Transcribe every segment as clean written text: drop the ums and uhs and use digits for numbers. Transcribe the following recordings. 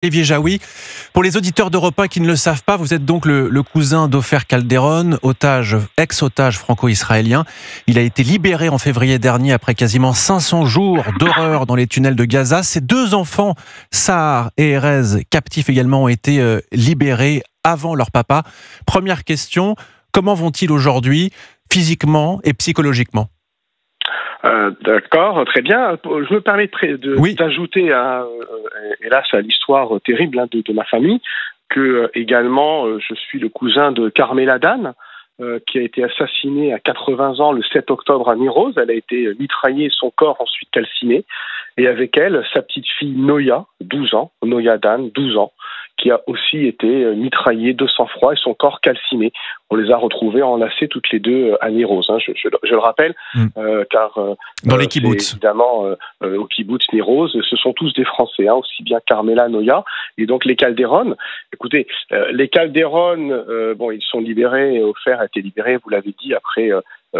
Olivier Jaoui, pour les auditeurs d'Europe 1 qui ne le savent pas, vous êtes donc le cousin d'Ofer Calderón, ex-otage franco-israélien. Il a été libéré en février dernier après quasiment 500 jours d'horreur dans les tunnels de Gaza. Ses deux enfants, Sahar et Erez, captifs également, ont été libérés avant leur papa. Première question, comment vont-ils aujourd'hui, physiquement et psychologiquement ? D'accord, très bien. Je me permets d'ajouter hélas à l'histoire terrible de ma famille que également je suis le cousin de Carmela Dan, qui a été assassinée à 80 ans le 7 octobre à Niroz. Elle a été mitraillée, son corps ensuite calciné, et avec elle sa petite fille Noya, 12 ans, Noya Dan, 12 ans, qui a aussi été mitraillée de sang-froid et son corps calciné. On les a retrouvés enlacés toutes les deux à Niroz. Je le rappelle, car dans les kibbutz, évidemment, au kibbutz Niroz, ce sont tous des Français, aussi bien Carmela, Noya, et donc les Calderón. Écoutez, les Calderón, ils sont libérés. Ofer a été libéré, vous l'avez dit, après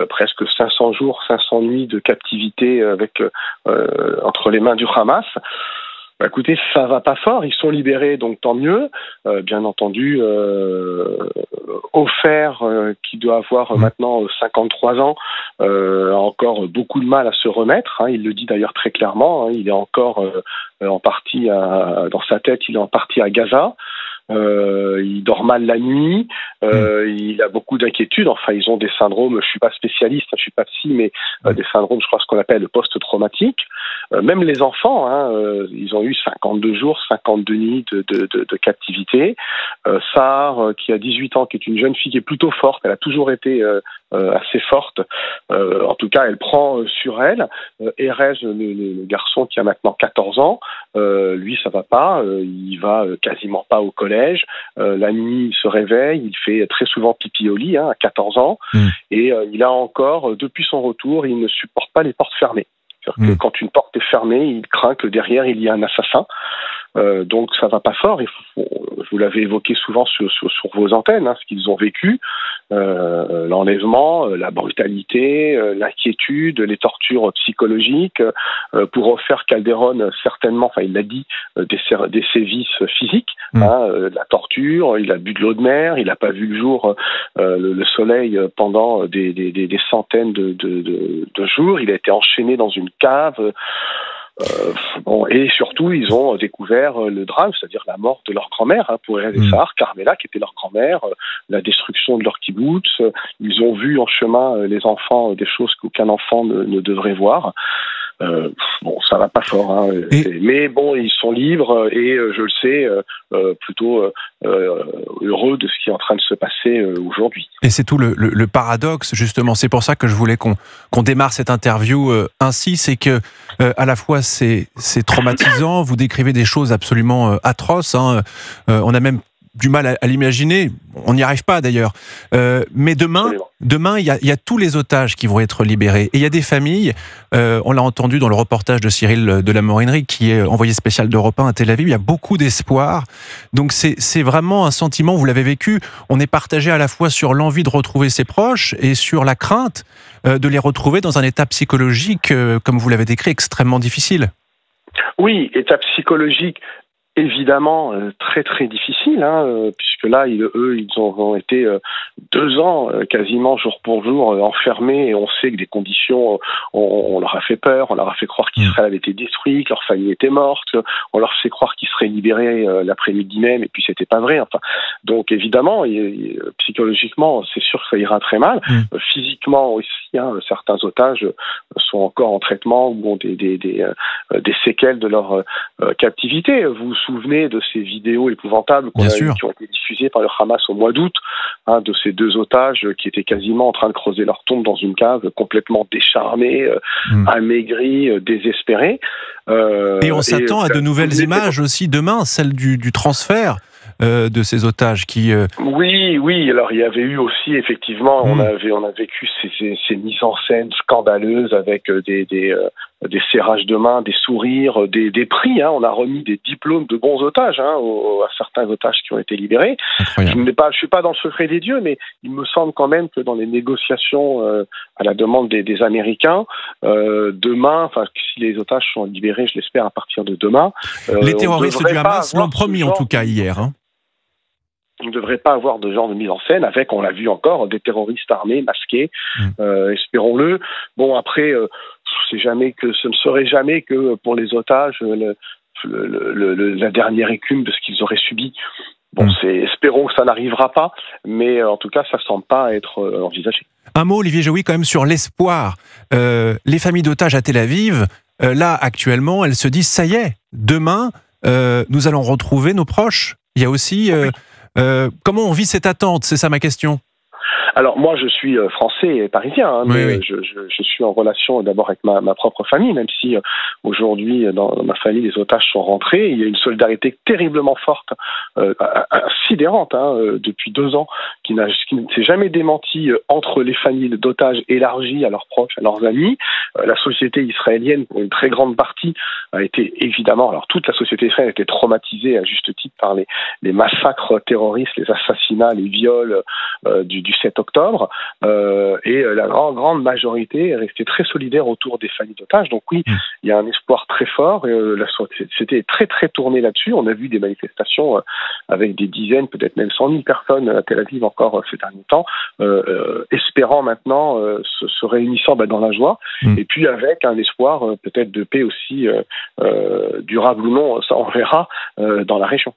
presque 500 jours, 500 nuits de captivité entre les mains du Hamas. Écoutez, ça va pas fort, ils sont libérés, donc tant mieux. Bien entendu, Ofer, qui doit avoir maintenant 53 ans, a encore beaucoup de mal à se remettre. Il le dit d'ailleurs très clairement, il est encore en partie, dans sa tête, il est en partie à Gaza. Il dort mal la nuit, il a beaucoup d'inquiétudes. Enfin, ils ont des syndromes, je suis pas spécialiste, je suis pas psy, mais des syndromes, je crois, ce qu'on appelle post-traumatique. Même les enfants, ils ont eu 52 jours, 52 nuits de captivité. Sahar, qui a 18 ans, qui est une jeune fille qui est plutôt forte, elle a toujours été assez forte. En tout cas, elle prend sur elle. Erez, le garçon qui a maintenant 14 ans, lui, ça va pas. Il va quasiment pas au collège. La nuit, il se réveille. Il fait très souvent pipi au lit à 14 ans. Et il a encore, depuis son retour, il ne supporte pas les portes fermées. C'est-à-dire que quand une porte est fermée, il craint que derrière, il y ait un assassin. Donc ça va pas fort. Vous l'avez évoqué souvent sur vos antennes, ce qu'ils ont vécu, l'enlèvement, la brutalité, l'inquiétude, les tortures psychologiques. Pour Ofer Calderón, certainement, il l'a dit, des sévices physiques, la torture. Il a bu de l'eau de mer, il n'a pas vu le jour, le soleil pendant des centaines de jours. Il a été enchaîné dans une cave. Et surtout, ils ont découvert le drame, c'est-à-dire la mort de leur grand-mère, pour Erez et Sahar, Carmela, qui était leur grand-mère, la destruction de leur kibbutz. Ils ont vu en chemin, les enfants, des choses qu'aucun enfant ne devrait voir. Ça va pas fort, mais bon, ils sont libres et je le sais, plutôt heureux de ce qui est en train de se passer aujourd'hui. Et c'est tout le paradoxe, justement. C'est pour ça que je voulais qu'on démarre cette interview ainsi. C'est que à la fois c'est traumatisant. Vous décrivez des choses absolument atroces. On a même du mal à l'imaginer. On n'y arrive pas d'ailleurs. Mais demain, il y a tous les otages qui vont être libérés. Et il y a des familles, on l'a entendu dans le reportage de Cyril de la Morinerie, qui est envoyé spécial d'Europe 1 à Tel Aviv, il y a beaucoup d'espoir. Donc c'est vraiment un sentiment, vous l'avez vécu, on est partagé à la fois sur l'envie de retrouver ses proches et sur la crainte de les retrouver dans un état psychologique, comme vous l'avez décrit, extrêmement difficile. Oui, état psychologique évidemment très très difficile, puisque là ils ont été 2 ans quasiment jour pour jour enfermés, et on sait que des conditions, on leur a fait peur, on leur a fait croire qu'Israël avait été détruit, que leur famille était morte, on leur fait croire qu'ils seraient libérés l'après-midi même, et puis c'était pas vrai. Donc évidemment, psychologiquement, c'est sûr que ça ira très mal. Physiquement aussi, certains otages sont encore en traitement ou ont des séquelles de leur captivité. Vous vous souvenez de ces vidéos épouvantables qui ont été diffusées par le Hamas au mois d'août, de ces 2 otages qui étaient quasiment en train de creuser leur tombe dans une cave, complètement décharnés, amaigris, désespérés. Et on s'attend à de nouvelles images aussi demain, celle du transfert de ces otages qui... Oui, alors il y avait eu aussi, effectivement, on a vécu ces mises en scène scandaleuses avec des serrages de main, des sourires, des prix. On a remis des diplômes de bons otages à certains otages qui ont été libérés. Incroyable. Je suis pas dans le secret des dieux, mais il me semble quand même que dans les négociations à la demande des Américains, demain, si les otages sont libérés, je l'espère à partir de demain, les terroristes du Hamas l'ont promis en tout cas hier. On ne devrait pas avoir de genre de mise en scène avec, on l'a vu encore, des terroristes armés, masqués, espérons-le. Bon, après, ce ne serait jamais que pour les otages la dernière écume de ce qu'ils auraient subi. Bon, espérons que ça n'arrivera pas, mais en tout cas, ça ne semble pas être envisagé. Un mot, Olivier Joly, quand même sur l'espoir. Les familles d'otages à Tel Aviv, là, actuellement, elles se disent, ça y est, demain, nous allons retrouver nos proches. Il y a aussi... comment on vit cette attente? C'est ça ma question. Alors moi je suis français et parisien, mais oui. Je suis en relation d'abord avec ma propre famille, même si aujourd'hui dans ma famille les otages sont rentrés. Il y a une solidarité terriblement forte, sidérante depuis 2 ans, qui ne s'est jamais démentie entre les familles d'otages élargies à leurs proches, à leurs amis. La société israélienne, pour une très grande partie, a été évidemment, alors toute la société israélienne a été traumatisée à juste titre par les massacres terroristes, les assassinats, les viols du 7 octobre, et la grande majorité est restée très solidaire autour des familles d'otages. Donc oui, il y a un espoir très fort, et la société est très très tournée là-dessus. On a vu des manifestations avec des dizaines, peut-être même 100 000 personnes à Tel Aviv encore ces derniers temps, espérant maintenant se réunissant dans la joie, et puis avec un espoir peut-être de paix aussi, durable ou non, ça on verra, dans la région.